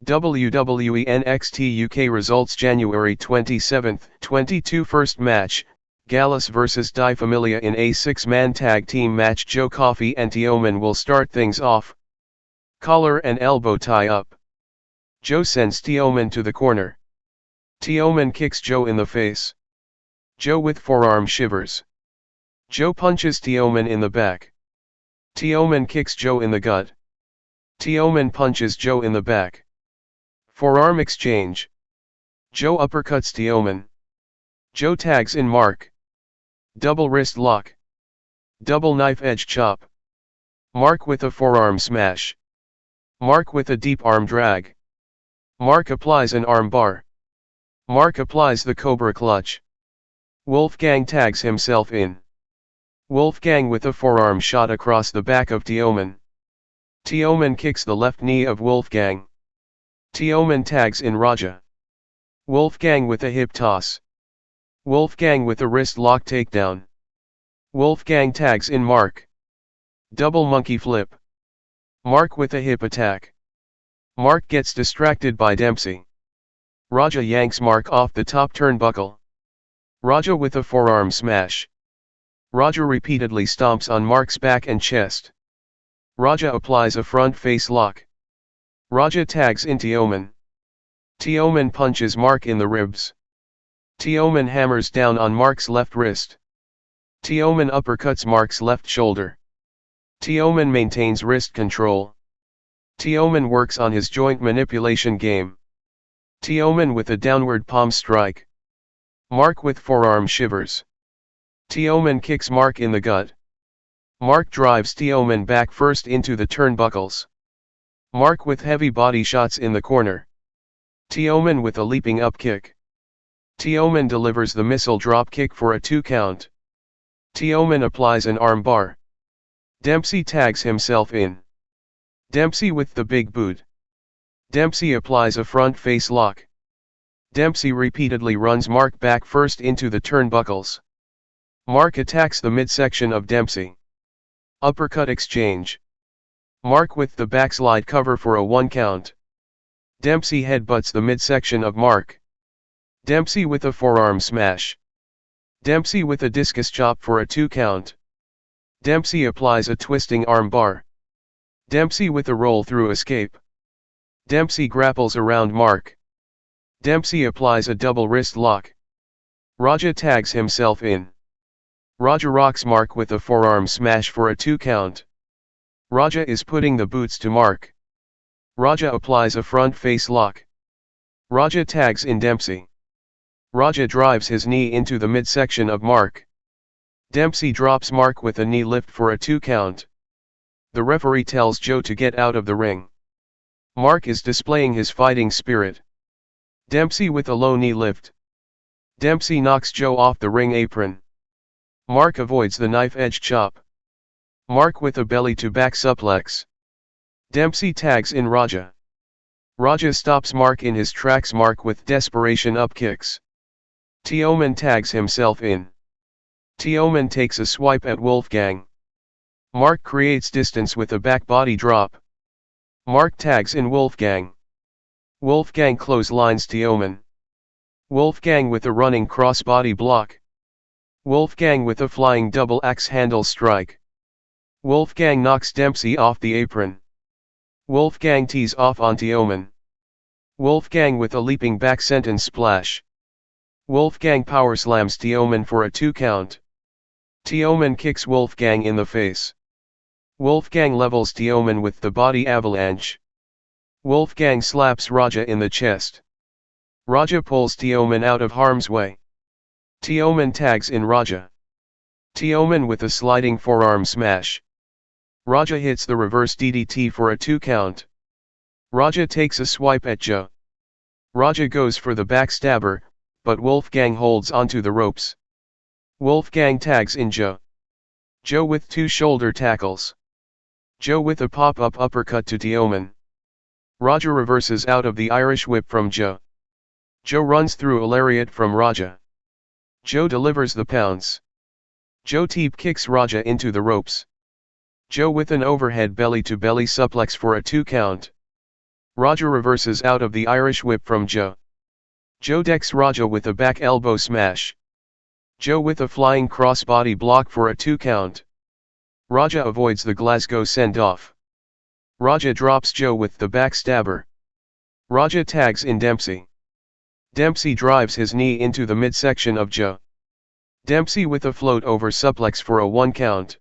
WWE NXT UK Results January 27, 22 First match, Gallus vs Familie in a 6-man tag team match. Coffey and Teoman will start things off. Collar and elbow tie up. Joe sends Teoman to the corner. Teoman kicks Joe in the face. Joe with forearm shivers. Joe punches Teoman in the back. Teoman kicks Joe in the gut. Teoman punches Joe in the back. Forearm exchange. Joe uppercuts Teoman. Joe tags in Mark. Double wrist lock. Double knife edge chop. Mark with a forearm smash. Mark with a deep arm drag. Mark applies an arm bar. Mark applies the Cobra clutch. Wolfgang tags himself in. Wolfgang with a forearm shot across the back of Teoman. Teoman kicks the left knee of Wolfgang. Teoman tags in Raja. Wolfgang with a hip toss. Wolfgang with a wrist lock takedown. Wolfgang tags in Mark. Double monkey flip. Mark with a hip attack. Mark gets distracted by Dempsey. Raja yanks Mark off the top turnbuckle. Raja with a forearm smash. Raja repeatedly stomps on Mark's back and chest. Raja applies a front face lock. Raja tags in Teoman. Teoman punches Mark in the ribs. Teoman hammers down on Mark's left wrist. Teoman uppercuts Mark's left shoulder. Teoman maintains wrist control. Teoman works on his joint manipulation game. Teoman with a downward palm strike. Mark with forearm shivers. Teoman kicks Mark in the gut. Mark drives Teoman back first into the turnbuckles. Mark with heavy body shots in the corner. Teoman with a leaping up kick. Teoman delivers the missile drop kick for a 2 count. Teoman applies an arm bar. Dempsey tags himself in. Dempsey with the big boot. Dempsey applies a front face lock. Dempsey repeatedly runs Mark back first into the turnbuckles. Mark attacks the midsection of Dempsey. Uppercut exchange. Mark with the backslide cover for a 1 count. Dempsey headbutts the midsection of Mark. Dempsey with a forearm smash. Dempsey with a discus chop for a 2 count. Dempsey applies a twisting arm bar. Dempsey with a roll through escape. Dempsey grapples around Mark. Dempsey applies a double wrist lock. Raja tags himself in. Raja rocks Mark with a forearm smash for a 2 count. Raja is putting the boots to Mark. Raja applies a front face lock. Raja tags in Dempsey. Raja drives his knee into the midsection of Mark. Dempsey drops Mark with a knee lift for a 2 count. The referee tells Joe to get out of the ring. Mark is displaying his fighting spirit. Dempsey with a low knee lift. Dempsey knocks Joe off the ring apron. Mark avoids the knife edge chop. Mark with a belly to back suplex. Dempsey tags in Raja. Raja stops Mark in his tracks. Mark with desperation up kicks. Teoman tags himself in. Teoman takes a swipe at Wolfgang. Mark creates distance with a back body drop. Mark tags in Wolfgang. Wolfgang clotheslines Teoman. Wolfgang with a running crossbody block. Wolfgang with a flying double axe handle strike. Wolfgang knocks Dempsey off the apron. Wolfgang tees off on Teoman. Wolfgang with a leaping back sentence splash. Wolfgang power slams Teoman for a 2 count. Teoman kicks Wolfgang in the face. Wolfgang levels Teoman with the body avalanche. Wolfgang slaps Raja in the chest. Raja pulls Teoman out of harm's way. Teoman tags in Raja. Teoman with a sliding forearm smash. Raja hits the reverse DDT for a 2 count. Raja takes a swipe at Joe. Raja goes for the backstabber, but Wolfgang holds onto the ropes. Wolfgang tags in Joe. Joe with 2 shoulder tackles. Joe with a pop-up uppercut to Teoman. Raja reverses out of the Irish whip from Joe. Joe runs through a lariat from Raja. Joe delivers the pounce. Joe teep kicks Raja into the ropes. Joe with an overhead belly-to-belly suplex for a 2 count. Raja reverses out of the Irish whip from Joe. Joe decks Raja with a back elbow smash. Joe with a flying crossbody block for a 2 count. Raja avoids the Glasgow send-off. Raja drops Joe with the backstabber. Raja tags in Dempsey. Dempsey drives his knee into the midsection of Joe. Dempsey with a float over suplex for a 1 count.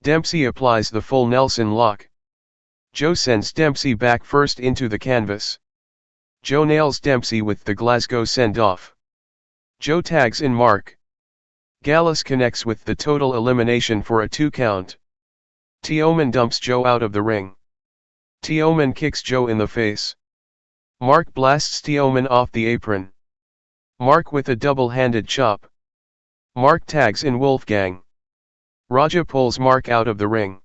Dempsey applies the full Nelson lock. Joe sends Dempsey back first into the canvas. Joe nails Dempsey with the Glasgow send-off. Joe tags in Mark. Gallus connects with the total elimination for a 2 count. Teoman dumps Joe out of the ring. Teoman kicks Joe in the face. Mark blasts Teoman off the apron. Mark with a double-handed chop. Mark tags in Wolfgang. Raja pulls Mark out of the ring.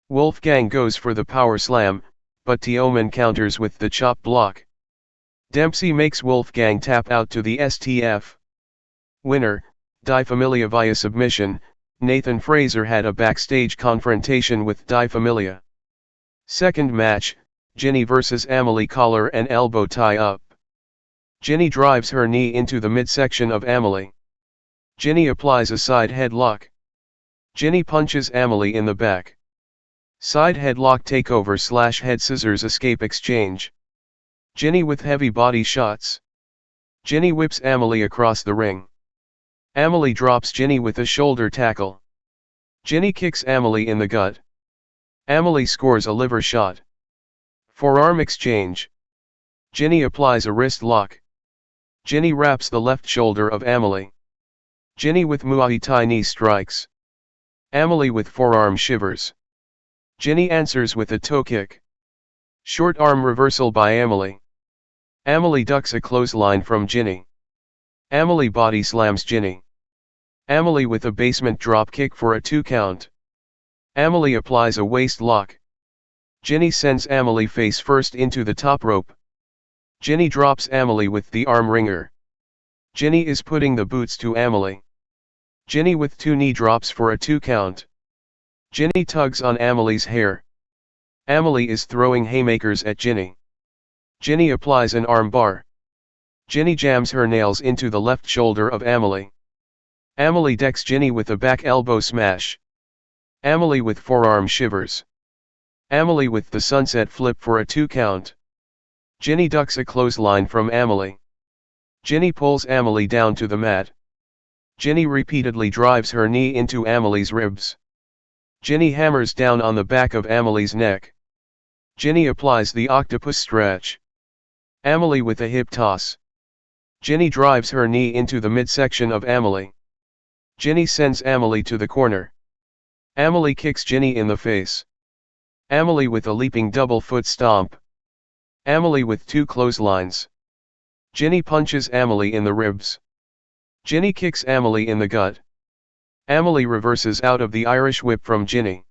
Wolfgang goes for the power slam, but Teoman counters with the chop block. Dempsey makes Wolfgang tap out to the STF. Winner, Familie via submission. Nathan Fraser had a backstage confrontation with Familie. Second match, Jinny vs Amale, collar and elbow tie up. Jinny drives her knee into the midsection of Amale. Jinny applies a side headlock. Jinny punches Amale in the back. Side headlock takeover / head scissors escape exchange. Jinny with heavy body shots. Jinny whips Amale across the ring. Amale drops Jinny with a shoulder tackle. Jinny kicks Amale in the gut. Amale scores a liver shot. Forearm exchange. Jinny applies a wrist lock. Jinny wraps the left shoulder of Amale. Jinny with Muay Thai knee strikes. Amale with forearm shivers. Jinny answers with a toe kick. Short arm reversal by Amale. Amale ducks a clothesline from Jinny. Amale body slams Jinny. Amale with a basement drop kick for a 2 count. Amale applies a waist lock. Jinny sends Amale face first into the top rope. Jinny drops Amale with the arm wringer. Jinny is putting the boots to Amale. Jinny with 2 knee drops for a 2 count. Jinny tugs on Amale's hair. Amale is throwing haymakers at Jinny. Jinny applies an arm bar. Jinny jams her nails into the left shoulder of Amale. Amale decks Jinny with a back elbow smash. Amale with forearm shivers. Amale with the sunset flip for a 2 count. Jinny ducks a clothesline from Amale. Jinny pulls Amale down to the mat. Jinny repeatedly drives her knee into Amale's ribs. Jinny hammers down on the back of Amale's neck. Jinny applies the octopus stretch. Amale with a hip toss. Jinny drives her knee into the midsection of Amale. Jinny sends Amale to the corner. Amale kicks Jinny in the face. Amale with a leaping double foot stomp. Amale with 2 clotheslines. Jinny punches Amale in the ribs. Jinny kicks Amale in the gut. Amale reverses out of the Irish whip from Jinny.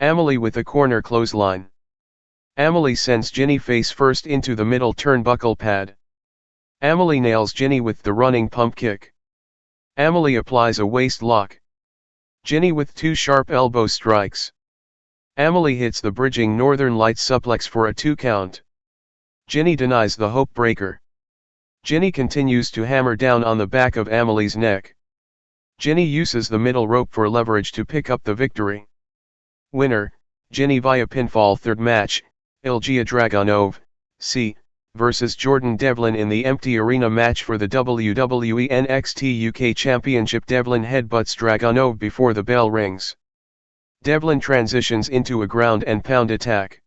Amale with a corner clothesline. Amale sends Jinny face first into the middle turnbuckle pad. Amale nails Jinny with the running pump kick. Amale applies a waist lock. Jinny with 2 sharp elbow strikes. Amale hits the bridging Northern Lights suplex for a 2 count. Jinny denies the hope breaker. Jinny continues to hammer down on the back of Amale's neck. Jinny uses the middle rope for leverage to pick up the victory. Winner, Jinny via pinfall. Third match, Ilja Dragunov, C, vs Jordan Devlin in the empty arena match for the WWE NXT UK Championship. Devlin headbutts Dragunov before the bell rings. Devlin transitions into a ground and pound attack.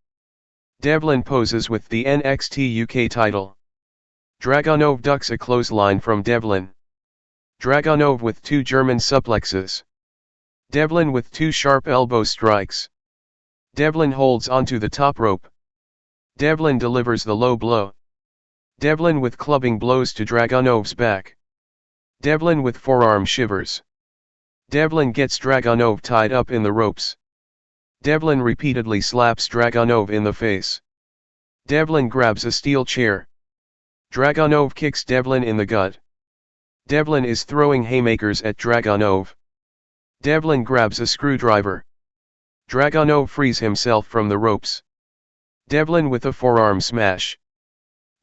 Devlin poses with the NXT UK title. Dragunov ducks a clothesline from Devlin. Dragunov with 2 German suplexes. Devlin with 2 sharp elbow strikes. Devlin holds onto the top rope. Devlin delivers the low blow. Devlin with clubbing blows to Dragunov's back. Devlin with forearm shivers. Devlin gets Dragunov tied up in the ropes. Devlin repeatedly slaps Dragunov in the face. Devlin grabs a steel chair. Dragunov kicks Devlin in the gut. Devlin is throwing haymakers at Dragunov. Devlin grabs a screwdriver. Dragunov frees himself from the ropes. Devlin with a forearm smash.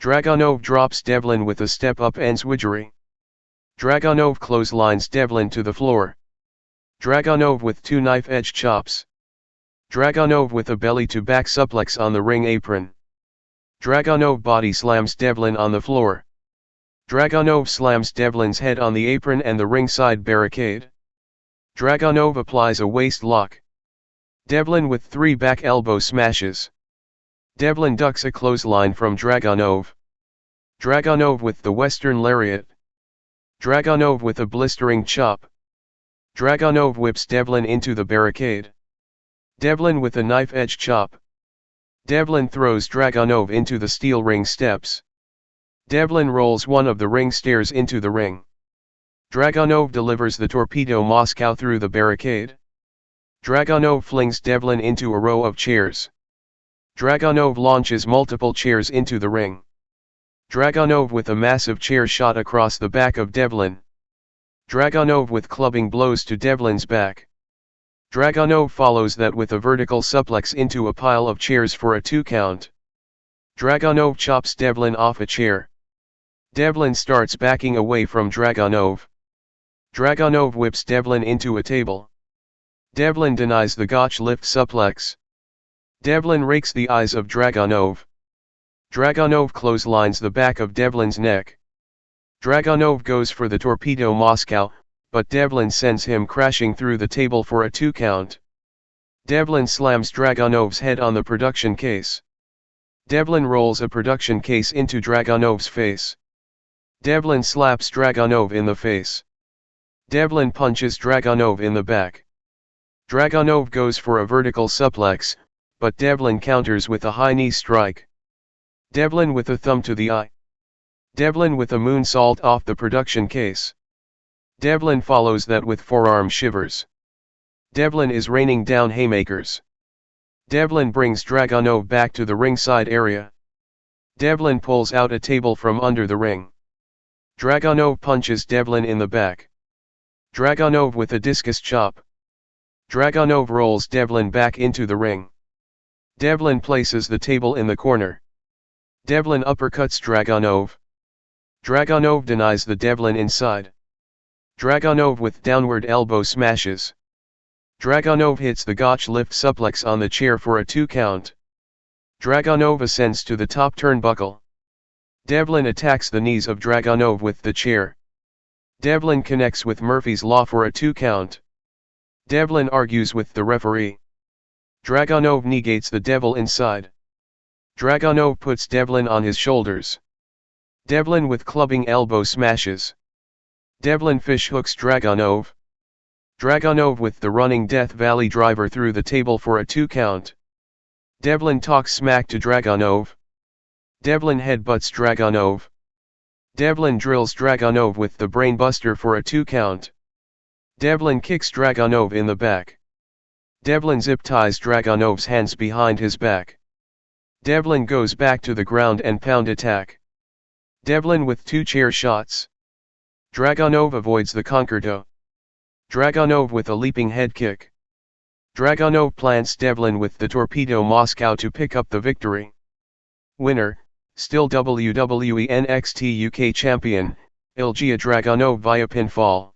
Dragunov drops Devlin with a step-up enziguri. Dragunov clotheslines Devlin to the floor. Dragunov with two knife-edge chops. Dragunov with a belly-to-back suplex on the ring apron. Dragunov body slams Devlin on the floor. Dragunov slams Devlin's head on the apron and the ringside barricade. Dragunov applies a waist lock. Devlin with three back elbow smashes. Devlin ducks a clothesline from Dragunov. Dragunov with the Western Lariat. Dragunov with a blistering chop. Dragunov whips Devlin into the barricade. Devlin with a knife-edge chop. Devlin throws Dragunov into the steel ring steps. Devlin rolls one of the ring stairs into the ring. Dragunov delivers the Torpedo Moscow through the barricade. Dragunov flings Devlin into a row of chairs. Dragunov launches multiple chairs into the ring. Dragunov with a massive chair shot across the back of Devlin. Dragunov with clubbing blows to Devlin's back. Dragunov follows that with a vertical suplex into a pile of chairs for a 2 count. Dragunov chops Devlin off a chair. Devlin starts backing away from Dragunov. Dragunov whips Devlin into a table. Devlin denies the gotch lift suplex. Devlin rakes the eyes of Dragunov. Dragunov clotheslines the back of Devlin's neck. Dragunov goes for the Torpedo Moscow, but Devlin sends him crashing through the table for a 2 count. Devlin slams Dragunov's head on the production case. Devlin rolls a production case into Dragunov's face. Devlin slaps Dragunov in the face. Devlin punches Dragunov in the back. Dragunov goes for a vertical suplex, but Devlin counters with a high knee strike. Devlin with a thumb to the eye. Devlin with a moonsault off the production case. Devlin follows that with forearm shivers. Devlin is raining down haymakers. Devlin brings Dragunov back to the ringside area. Devlin pulls out a table from under the ring. Dragunov punches Devlin in the back. Dragunov with a discus chop. Dragunov rolls Devlin back into the ring. Devlin places the table in the corner. Devlin uppercuts Dragunov. Dragunov denies the Devlin inside. Dragunov with downward elbow smashes. Dragunov hits the gotch lift suplex on the chair for a 2 count. Dragunov ascends to the top turnbuckle. Devlin attacks the knees of Dragunov with the chair. Devlin connects with Murphy's Law for a 2 count. Devlin argues with the referee. Dragunov negates the Devil inside. Dragunov puts Devlin on his shoulders. Devlin with clubbing elbow smashes. Devlin fish hooks Dragunov. Dragunov with the running Death Valley driver through the table for a 2 count. Devlin talks smack to Dragunov. Devlin headbutts Dragunov. Devlin drills Dragunov with the brainbuster for a 2 count. Devlin kicks Dragunov in the back. Devlin zip ties Dragunov's hands behind his back. Devlin goes back to the ground and pound attack. Devlin with 2 chair shots. Dragunov avoids the concerto. Dragunov with a leaping head kick. Dragunov plants Devlin with the Torpedo Moscow to pick up the victory. Winner, still WWE NXT UK champion, Ilja Dragunov via pinfall.